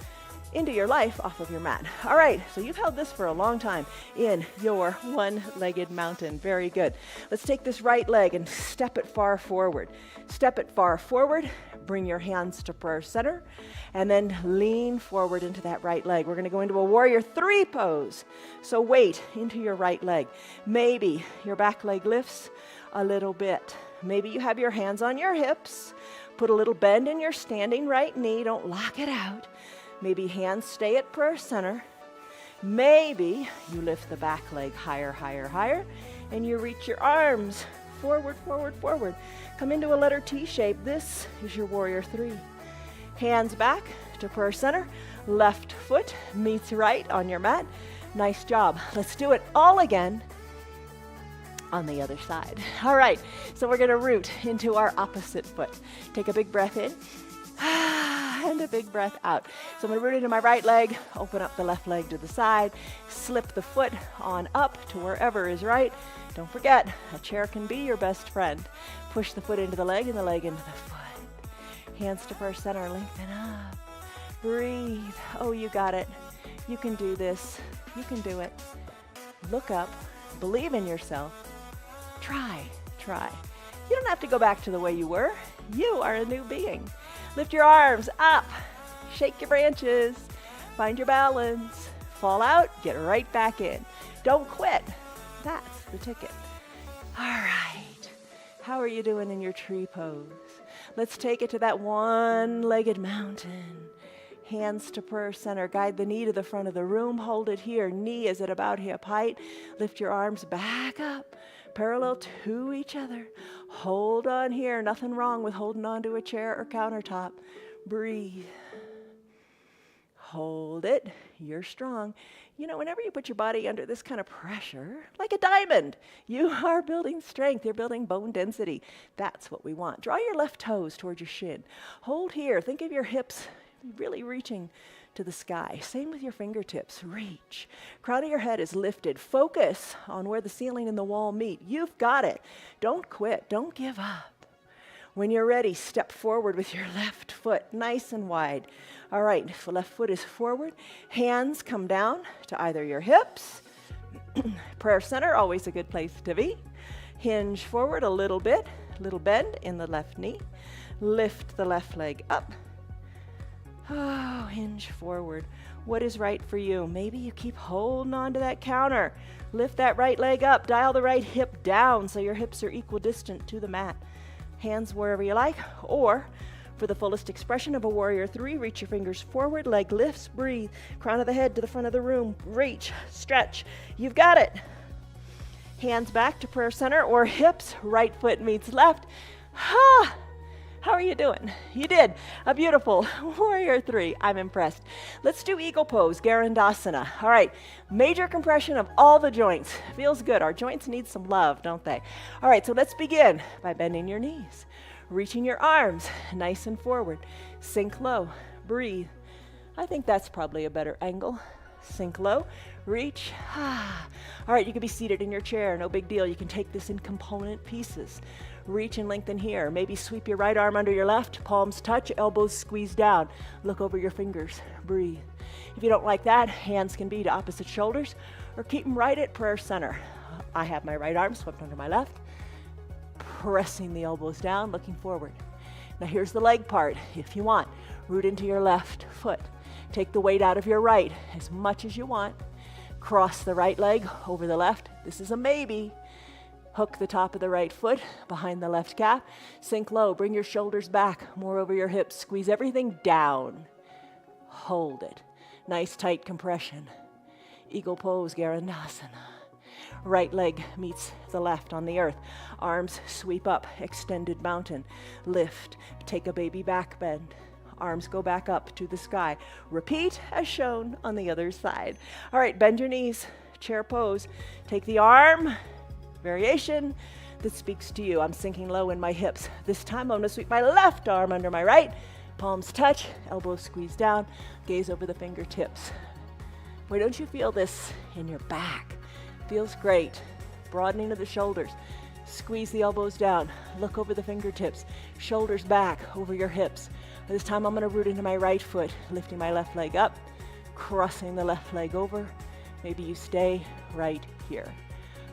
into your life off of your mat. All right, so you've held this for a long time in your one-legged mountain. Very good. Let's take this right leg and step it far forward. Step it far forward, bring your hands to prayer center, and then lean forward into that right leg. We're gonna go into a warrior three pose. So weight into your right leg. Maybe your back leg lifts a little bit. Maybe you have your hands on your hips. Put a little bend in your standing right knee. Don't lock it out. Maybe hands stay at prayer center. Maybe you lift the back leg higher, higher, higher, and you reach your arms forward, forward, forward. Come into a letter T shape. This is your warrior three. Hands back to prayer center. Left foot meets right on your mat. Nice job. Let's do it all again on the other side. All right, so we're gonna root into our opposite foot. Take a big breath in and a big breath out. So I'm gonna root into my right leg, open up the left leg to the side, slip the foot on up to wherever is right. Don't forget, a chair can be your best friend. Push the foot into the leg and the leg into the foot. Hands to first center, lengthen up. Breathe. Oh, you got it. You can do this. You can do it. Look up. Believe in yourself. Try. You don't have to go back to the way you were. You are a new being. Lift your arms up. Shake your branches. Find your balance. Fall out. Get right back in. Don't quit. That's the ticket. All right. How are you doing in your tree pose? Let's take it to that one-legged mountain. Hands to prayer center. Guide the knee to the front of the room. Hold it here. Knee is at about hip height. Lift your arms back up, parallel to each other. Hold on here. Nothing wrong with holding on to a chair or countertop. Breathe. Hold it. You're strong. You know, whenever you put your body under this kind of pressure, like a diamond, you are building strength. You're building bone density. That's what we want. Draw your left toes towards your shin. Hold here. Think of your hips really reaching to the sky. Same with your fingertips. Reach. Crown of your head is lifted. Focus on where the ceiling and the wall meet. You've got it. Don't quit. Don't give up. When you're ready, step forward with your left foot nice and wide. All right, if the left foot is forward, hands come down to either your hips. Prayer center, always a good place to be. Hinge forward a little bit, little bend in the left knee. Lift the left leg up. Oh, hinge forward. What is right for you? Maybe you keep holding on to that counter. Lift that right leg up. Dial the right hip down so your hips are equidistant to the mat. Hands wherever you like. Or, for the fullest expression of a warrior three, reach your fingers forward, leg lifts, breathe. Crown of the head to the front of the room. Reach, stretch. You've got it. Hands back to prayer center or hips. Right foot meets left. Ha! How are you doing? You did a beautiful warrior three. I'm impressed. Let's do eagle pose, Garandasana. All right, major compression of all the joints. Feels good. Our joints need some love, don't they? All right, so let's begin by bending your knees, reaching your arms nice and forward. Sink low, breathe. I think that's probably a better angle. Sink low, reach. All right, you can be seated in your chair. No big deal. You can take this in component pieces. Reach and lengthen here. Maybe sweep your right arm under your left, palms touch, elbows squeeze down. Look over your fingers, breathe. If you don't like that, hands can be to opposite shoulders or keep them right at prayer center. I have my right arm swept under my left, pressing the elbows down, looking forward. Now here's the leg part. If you want, root into your left foot. Take the weight out of your right as much as you want. Cross the right leg over the left. This is a maybe. Hook the top of the right foot behind the left calf. Sink low. Bring your shoulders back, more over your hips. Squeeze everything down. Hold it. Nice tight compression. Eagle pose, Garandasana. Right leg meets the left on the earth. Arms sweep up, extended mountain. Lift. Take a baby back bend. Arms go back up to the sky. Repeat as shown on the other side. All right, bend your knees. Chair pose. Take the arm variation that speaks to you. I'm sinking low in my hips. This time I'm going to sweep my left arm under my right. Palms touch, elbows squeeze down, gaze over the fingertips. Why don't you feel this in your back? Feels great. Broadening of the shoulders. Squeeze the elbows down. Look over the fingertips. Shoulders back over your hips. This time I'm going to root into my right foot, lifting my left leg up, crossing the left leg over. Maybe you stay right here.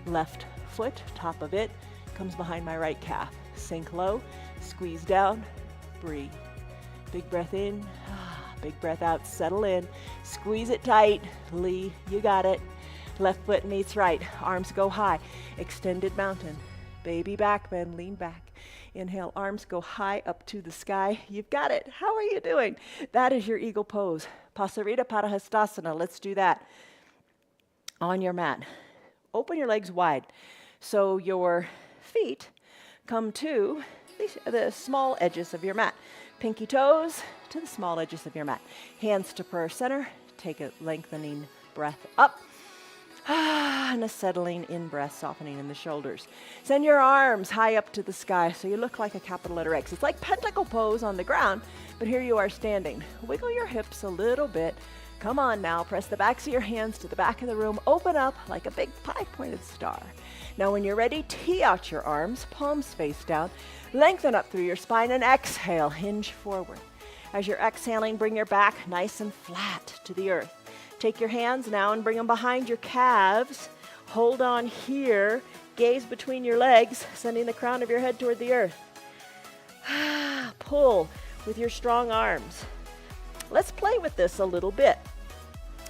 Left foot, top of it, comes behind my right calf. Sink low, squeeze down, breathe. Big breath in, big breath out, settle in. Squeeze it tight. Lee, you got it. Left foot meets right. Arms go high. Extended mountain. Baby back bend, lean back. Inhale, arms go high up to the sky. You've got it. How are you doing? That is your eagle pose. Pasarita Padahastasana. Let's do that. On your mat. Open your legs wide so your feet come to the small edges of your mat. Pinky toes to the small edges of your mat. Hands to prayer center. Take a lengthening breath up. And a settling in breath, softening in the shoulders. Send your arms high up to the sky so you look like a capital letter X. It's like pentacle pose on the ground, but here you are standing. Wiggle your hips a little bit. Come on now, press the backs of your hands to the back of the room. Open up like a big five-pointed star. Now when you're ready, tee out your arms, palms face down. Lengthen up through your spine and exhale, hinge forward. As you're exhaling, bring your back nice and flat to the earth. Take your hands now and bring them behind your calves. Hold on here. Gaze between your legs, sending the crown of your head toward the earth. Pull with your strong arms. Let's play with this a little bit.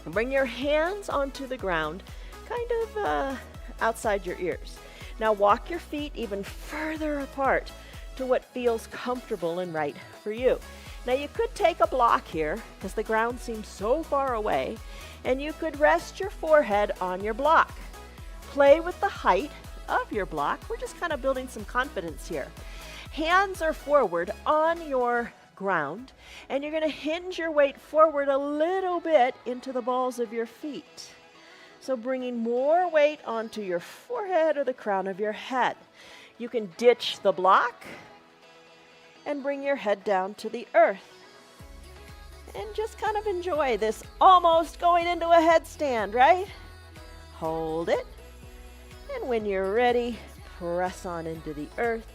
Bring your hands onto the ground, kind of outside your ears. Now walk your feet even further apart to what feels comfortable and right for you. Now you could take a block here because the ground seems so far away, and you could rest your forehead on your block. Play with the height of your block. We're just kind of building some confidence here. Hands are forward on your ground, and you're going to hinge your weight forward a little bit into the balls of your feet. So bringing more weight onto your forehead or the crown of your head. You can ditch the block and bring your head down to the earth. And just kind of enjoy this almost going into a headstand, right? Hold it. And when you're ready, press on into the earth.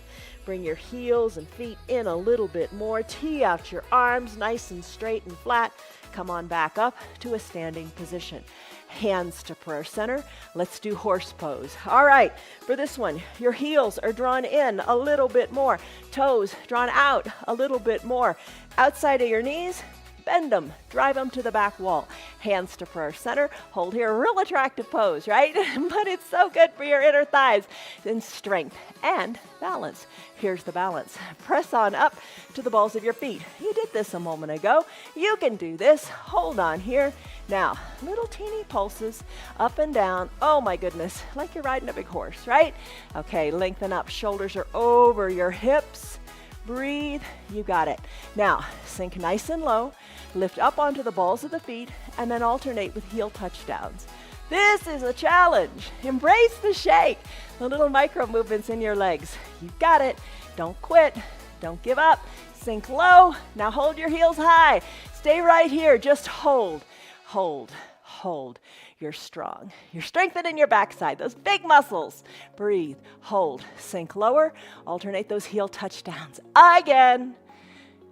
Bring your heels and feet in a little bit more. Tee out your arms nice and straight and flat. Come on back up to a standing position. Hands to prayer center. Let's do horse pose. All right, for this one, your heels are drawn in a little bit more. Toes drawn out a little bit more. Outside of your knees, bend them, drive them to the back wall. Hands to prayer center. Hold here, real attractive pose, right? But it's so good for your inner thighs and strength and balance. Here's the balance. Press on up to the balls of your feet. You did this a moment ago. You can do this. Hold on here. Now, little teeny pulses up and down. Oh my goodness, like you're riding a big horse, right? Okay, lengthen up. Shoulders are over your hips. Breathe. You got it. Now, sink nice and low. Lift up onto the balls of the feet and then alternate with heel touchdowns. This is a challenge. Embrace the shake. The little micro movements in your legs. You got it. Don't quit. Don't give up. Sink low. Now hold your heels high. Stay right here. Just hold. Hold, hold. You're strong. You're strengthening your backside, those big muscles. Breathe, hold, sink lower. Alternate those heel touchdowns. Again.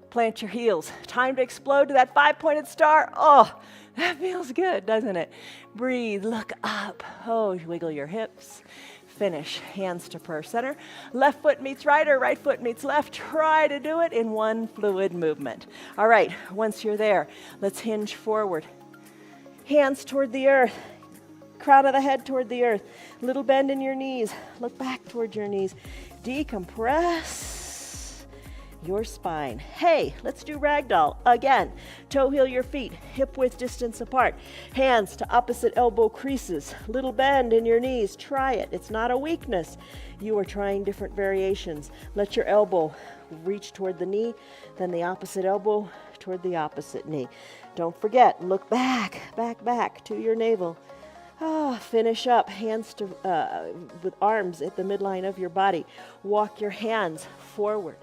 Plant your heels. Time to explode to that five-pointed star. Oh, that feels good, doesn't it? Breathe, look up. Oh, wiggle your hips. Finish. Hands to prayer center. Left foot meets right or right foot meets left. Try to do it in one fluid movement. All right, once you're there, let's hinge forward. Hands toward the earth, crown of the head toward the earth. Little bend in your knees. Look back toward your knees. Decompress your spine. Hey, let's do ragdoll again. Toe heel your feet, hip width distance apart. Hands to opposite elbow creases. Little bend in your knees. Try it. It's not a weakness. You are trying different variations. Let your elbow reach toward the knee, then the opposite elbow toward the opposite knee. Don't forget, look back, back to your navel. Finish up, hands to with arms at the midline of your body. Walk your hands forward.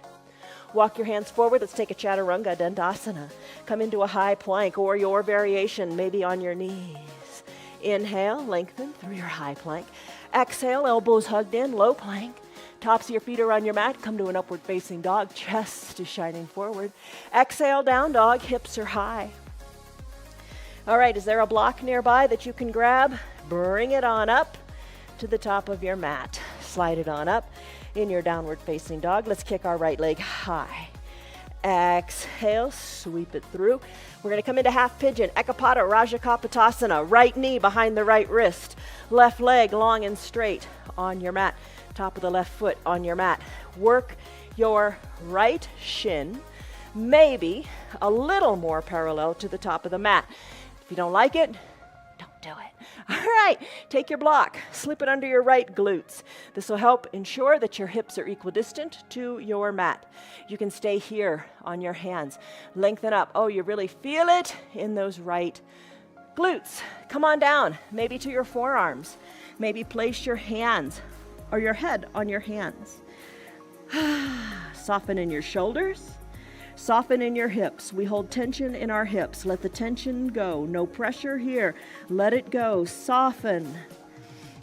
Walk your hands forward. Let's take a Chaturanga Dandasana. Come into a high plank or your variation, maybe on your knees. Inhale, lengthen through your high plank. Exhale, elbows hugged in, low plank. Tops of your feet are on your mat. Come to an upward facing dog. Chest is shining forward. Exhale, down dog. Hips are high. All right, is there a block nearby that you can grab? Bring it on up to the top of your mat. Slide it on up in your downward facing dog. Let's kick our right leg high. Exhale, sweep it through. We're going to come into half pigeon, Ekapada Rajakapotasana. Right knee behind the right wrist. Left leg long and straight on your mat. top of the left foot on your mat. Work your right shin, maybe a little more parallel to the top of the mat. If you don't like it, don't do it. All right, take your block, slip it under your right glutes. This will help ensure that your hips are equidistant to your mat. You can stay here on your hands. Lengthen up. Oh, you really feel it in those right glutes. Come on down, maybe to your forearms. Maybe place your hands or your head on your hands. Soften in your shoulders. Soften in your hips. We hold tension in our hips. Let the tension go. No pressure here. Let it go. Soften.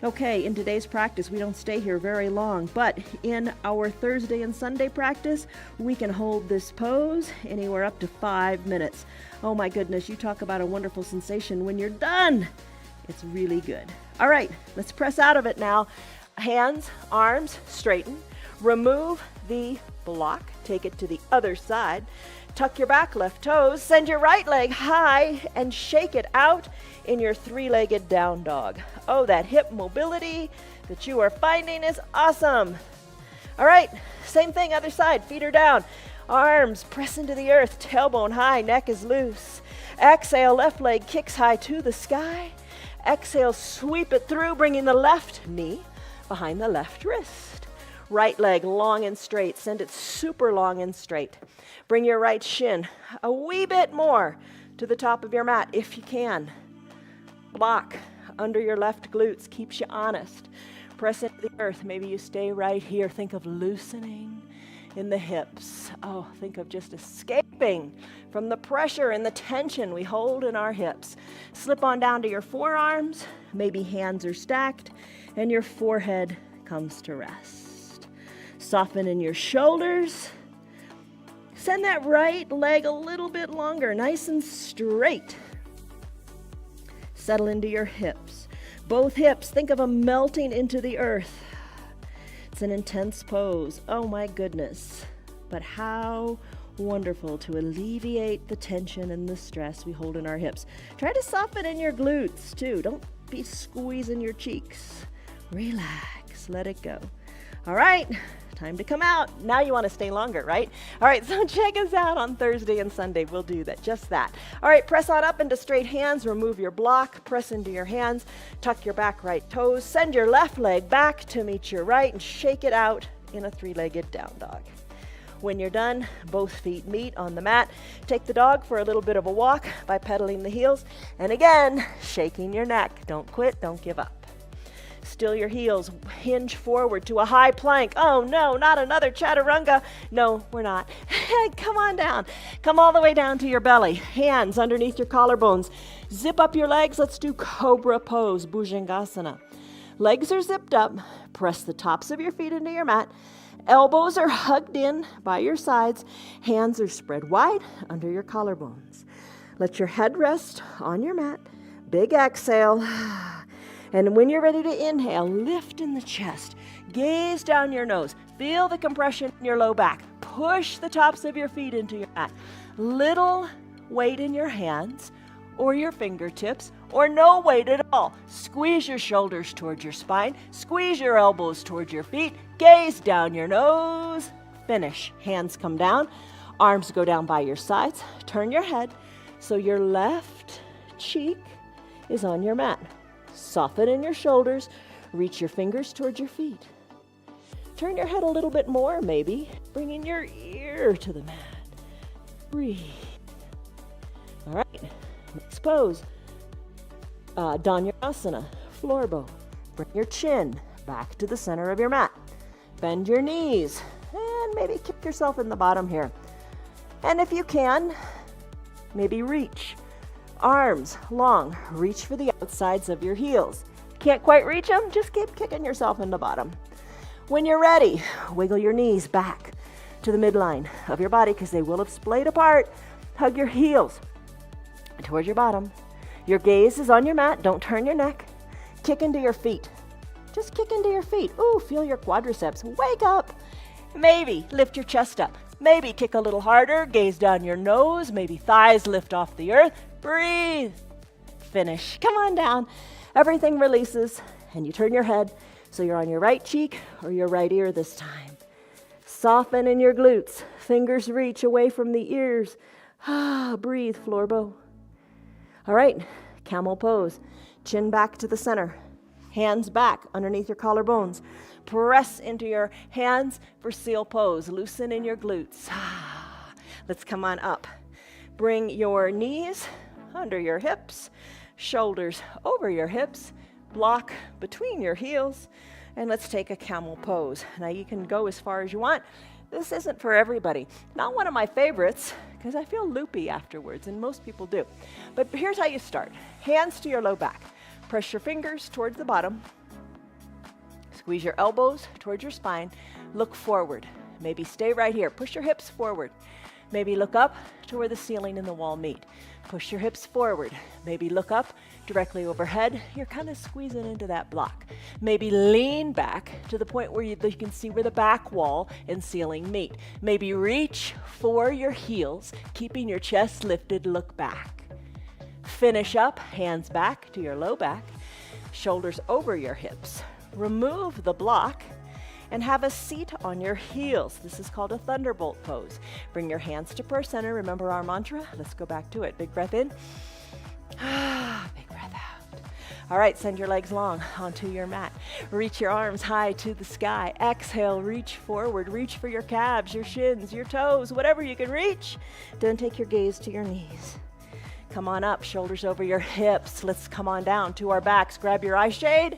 Okay, in today's practice, we don't stay here very long, but in our Thursday and Sunday practice, we can hold this pose anywhere up to 5 minutes. Oh my goodness, you talk about a wonderful sensation when you're done. It's really good. All right, let's press out of it now. Hands, arms, straighten. Remove the block. Take it to the other side. Tuck your back left toes. Send your right leg high and shake it out in your three-legged down dog. Oh, that hip mobility that you are finding is awesome. All right, same thing, other side. Feet are down. Arms press into the earth. Tailbone high, neck is loose. Exhale, left leg kicks high to the sky. Exhale, sweep it through, bringing the left knee behind the left wrist. Right leg long and straight. Send it super long and straight. Bring your right shin a wee bit more to the top of your mat if you can. Block under your left glutes. Keeps you honest. Press into the earth. Maybe you stay right here. Think of loosening in the hips. Oh, think of just escaping from the pressure and the tension we hold in our hips. Slip on down to your forearms. Maybe hands are stacked and your forehead comes to rest. Soften in your shoulders. Send that right leg a little bit longer, nice and straight. Settle into your hips. Both hips, think of them melting into the earth. It's an intense pose. Oh my goodness. But how wonderful to alleviate the tension and the stress we hold in our hips. Try to soften in your glutes too. Don't be squeezing your cheeks. Relax, let it go. All right, time to come out. Now you want to stay longer, right? All right, so check us out on Thursday and Sunday. We'll do that, just that. All right, press on up into straight hands. Remove your block. Press into your hands. Tuck your back right toes. Send your left leg back to meet your right and shake it out in a three-legged down dog. When you're done, both feet meet on the mat. Take the dog for a little bit of a walk by pedaling the heels. And again, shaking your neck. Don't quit, don't give up. Still your heels, hinge forward to a high plank. Oh no, not another chaturanga. No, we're not. Come on down. Come all the way down to your belly. Hands underneath your collarbones. Zip up your legs. Let's do cobra pose, Bhujangasana. Legs are zipped up. Press the tops of your feet into your mat. Elbows are hugged in by your sides. Hands are spread wide under your collarbones. Let your head rest on your mat. Big exhale. And when you're ready to inhale, lift in the chest. Gaze down your nose. Feel the compression in your low back. Push the tops of your feet into your mat. Little weight in your hands or your fingertips or no weight at all. Squeeze your shoulders towards your spine. Squeeze your elbows towards your feet. Gaze down your nose. Finish. Hands come down. Arms go down by your sides. Turn your head so your left cheek is on your mat. Soften in your shoulders. Reach your fingers towards your feet. Turn your head a little bit more, maybe. Bringing your ear to the mat. Breathe. All right. Next pose. Dhanurasana, floor bow. Bring your chin back to the center of your mat. Bend your knees. And maybe kick yourself in the bottom here. And if you can, maybe reach. Arms long, reach for the outsides of your heels. Can't quite reach them? Just keep kicking yourself in the bottom. When you're ready, wiggle your knees back to the midline of your body because they will have splayed apart. Hug your heels towards your bottom. Your gaze is on your mat. Don't turn your neck. Kick into your feet. Just kick into your feet. Ooh, feel your quadriceps. Wake up. Maybe lift your chest up. Maybe kick a little harder. Gaze down your nose. Maybe thighs lift off the earth. Breathe. Finish. Come on down. Everything releases and you turn your head So you're on your right cheek or your right ear this time. Soften in your glutes. Fingers reach away from the ears. Breathe, floor bow. All right, camel pose. Chin back to the center. Hands back underneath your collarbones. Press into your hands for seal pose. Loosen in your glutes. Let's come on up. Bring your knees under your hips, shoulders over your hips, block between your heels, and let's take a camel pose. Now you can go as far as you want. This isn't for everybody. Not one of my favorites because I feel loopy afterwards, and most people do. But here's how you start. Hands to your low back. Press your fingers towards the bottom. Squeeze your elbows towards your spine. Look forward. Maybe stay right here. Push your hips forward. Maybe look up to where the ceiling and the wall meet. Push your hips forward. Maybe look up directly overhead. You're kind of squeezing into that block. Maybe lean back to the point where you can see where the back wall and ceiling meet. Maybe reach for your heels, keeping your chest lifted, look back. Finish up, hands back to your low back, shoulders over your hips. Remove the block and have a seat on your heels. This is called a thunderbolt pose. Bring your hands to prayer center. Remember our mantra? Let's go back to it. Big breath in. Big breath out. All right, send your legs long onto your mat. Reach your arms high to the sky. Exhale, reach forward. Reach for your calves, your shins, your toes, whatever you can reach. Then take your gaze to your knees. Come on up, shoulders over your hips. Let's come on down to our backs. Grab your eye shade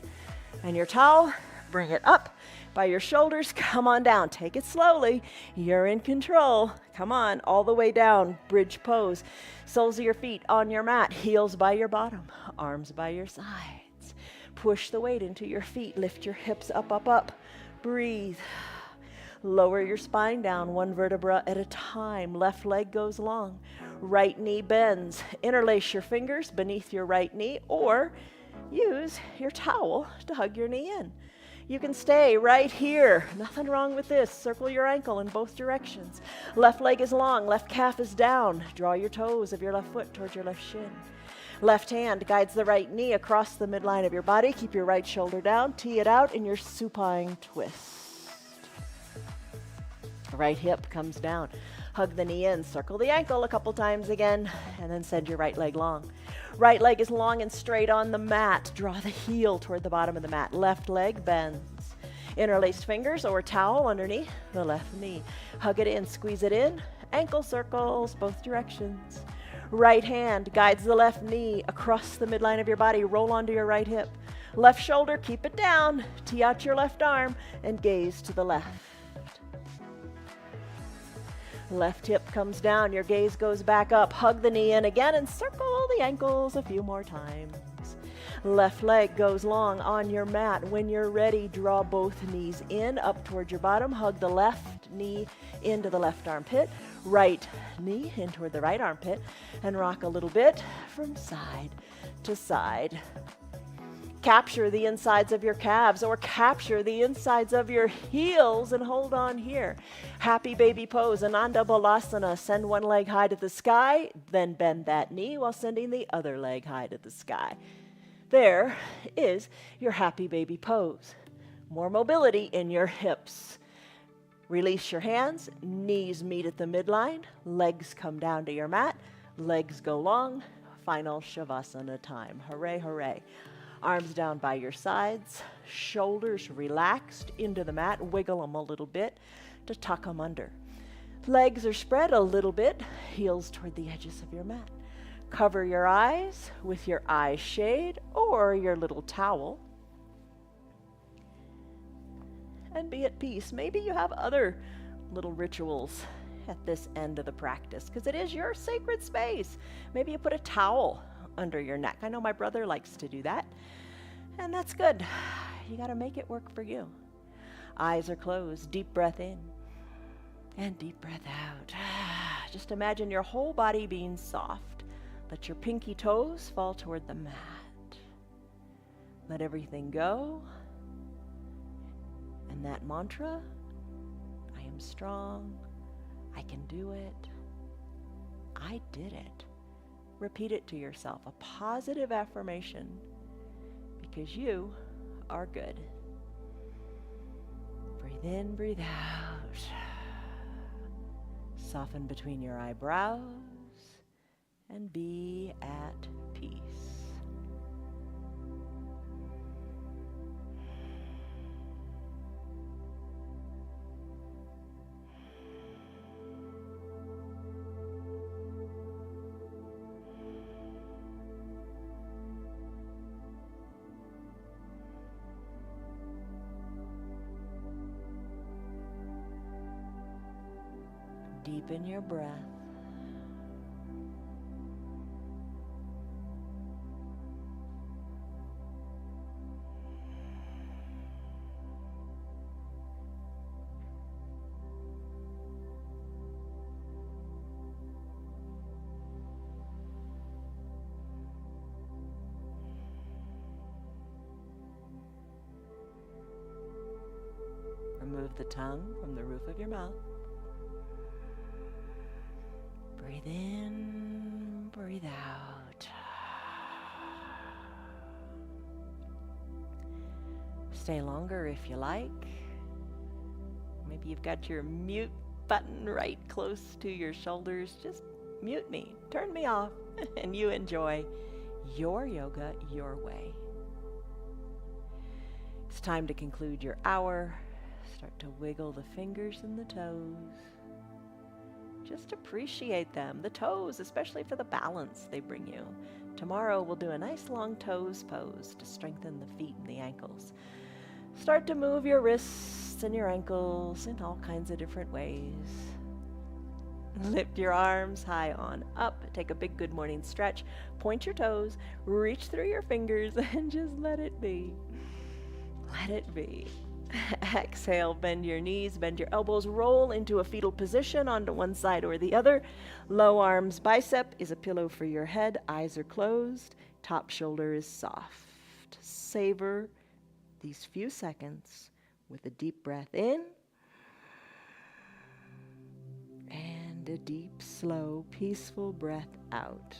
and your towel. Bring it up by your shoulders. Come on down. Take it slowly. You're in control. Come on, all the way down. Bridge pose. Soles of your feet on your mat. Heels by your bottom. Arms by your sides. Push the weight into your feet. Lift your hips up, up, up. Breathe. Lower your spine down one vertebra at a time. Left leg goes long. Right knee bends. Interlace your fingers beneath your right knee or use your towel to hug your knee in. You can stay right here. Nothing wrong with this. Circle your ankle in both directions. Left leg is long. Left calf is down. Draw your toes of your left foot towards your left shin. Left hand guides the right knee across the midline of your body. Keep your right shoulder down. Tee it out in your supine twist. Right hip comes down. Hug the knee in. Circle the ankle a couple times again, and then send your right leg long. Right leg is long and straight on the mat. Draw the heel toward the bottom of the mat. Left leg bends. Interlaced fingers or towel underneath the left knee. Hug it in, squeeze it in. Ankle circles both directions. Right hand guides the left knee across the midline of your body. Roll onto your right hip. Left shoulder, keep it down. Tee out your left arm and gaze to the left. Left hip comes down, your gaze goes back up. Hug the knee in again and circle the ankles a few more times. Left leg goes long on your mat. When you're ready, draw both knees in, up towards your bottom. Hug the left knee into the left armpit. Right knee in toward the right armpit. And rock a little bit from side to side. Capture the insides of your calves or capture the insides of your heels and hold on here. Happy baby pose, Ananda Balasana. Send one leg high to the sky, then bend that knee while sending the other leg high to the sky. There is your happy baby pose. More mobility in your hips. Release your hands, knees meet at the midline, legs come down to your mat, legs go long. Final Shavasana time. Hooray, hooray. Arms down by your sides, shoulders relaxed into the mat. Wiggle them a little bit to tuck them under. Legs are spread a little bit, heels toward the edges of your mat. Cover your eyes with your eye shade or your little towel. And be at peace. Maybe you have other little rituals at this end of the practice because it is your sacred space. Maybe you put a towel under your neck. I know my brother likes to do that, and that's good. You got to make it work for you. Eyes are closed. Deep breath in and deep breath out. Just imagine your whole body being soft. Let your pinky toes fall toward the mat. Let everything go. And that mantra, I am strong, I can do it, I did it. Repeat it to yourself, a positive affirmation, because you are good. Breathe in, breathe out. Soften between your eyebrows and be at peace. Deepen your breath. Remove the tongue from the roof of your mouth. Breathe in, breathe out. Stay longer if you like. Maybe you've got your mute button right close to your shoulders. Just mute me, turn me off, and you enjoy your yoga your way. It's time to conclude your hour. Start to wiggle the fingers and the toes. Just appreciate them, the toes, especially for the balance they bring you. Tomorrow we'll do a nice long toes pose to strengthen the feet and the ankles. Start to move your wrists and your ankles in all kinds of different ways. Lift your arms high on up. Take a big good morning stretch. Point your toes, reach through your fingers, and just let it be. Let it be. Exhale, bend your knees, bend your elbows, roll into a fetal position onto one side or the other. Low arms bicep is a pillow for your head. Eyes are closed. Top shoulder is soft. Savor these few seconds with a deep breath in and a deep, slow, peaceful breath out.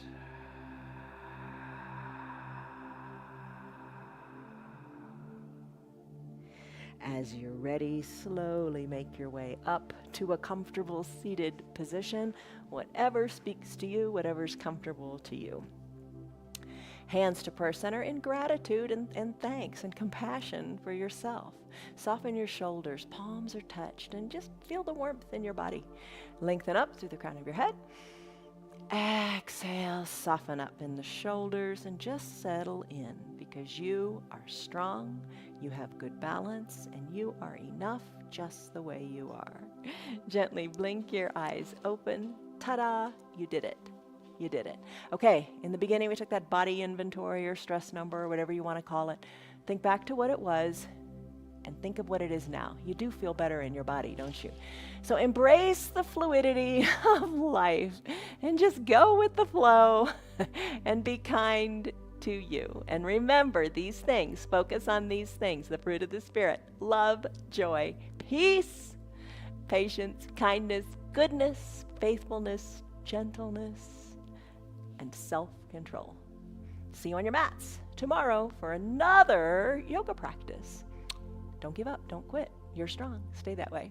As you're ready, slowly make your way up to a comfortable seated position, whatever speaks to you, whatever's comfortable to you. Hands to prayer center in gratitude and thanks and compassion for yourself. Soften your shoulders, palms are touched, and just feel the warmth in your body. Lengthen up through the crown of your head. Exhale, soften up in the shoulders and just settle in because you are strong, you have good balance, and you are enough just the way you are. Gently blink your eyes open. Ta-da, you did it. You did it. Okay, in the beginning we took that body inventory or stress number or whatever you want to call it. Think back to what it was and think of what it is now. You do feel better in your body, don't you? So embrace the fluidity of life and just go with the flow and be kind to you. And remember these things, focus on these things, the fruit of the Spirit: love, joy, peace, patience, kindness, goodness, faithfulness, gentleness, and self-control. See you on your mats tomorrow for another yoga practice. Don't give up. Don't quit. You're strong. Stay that way.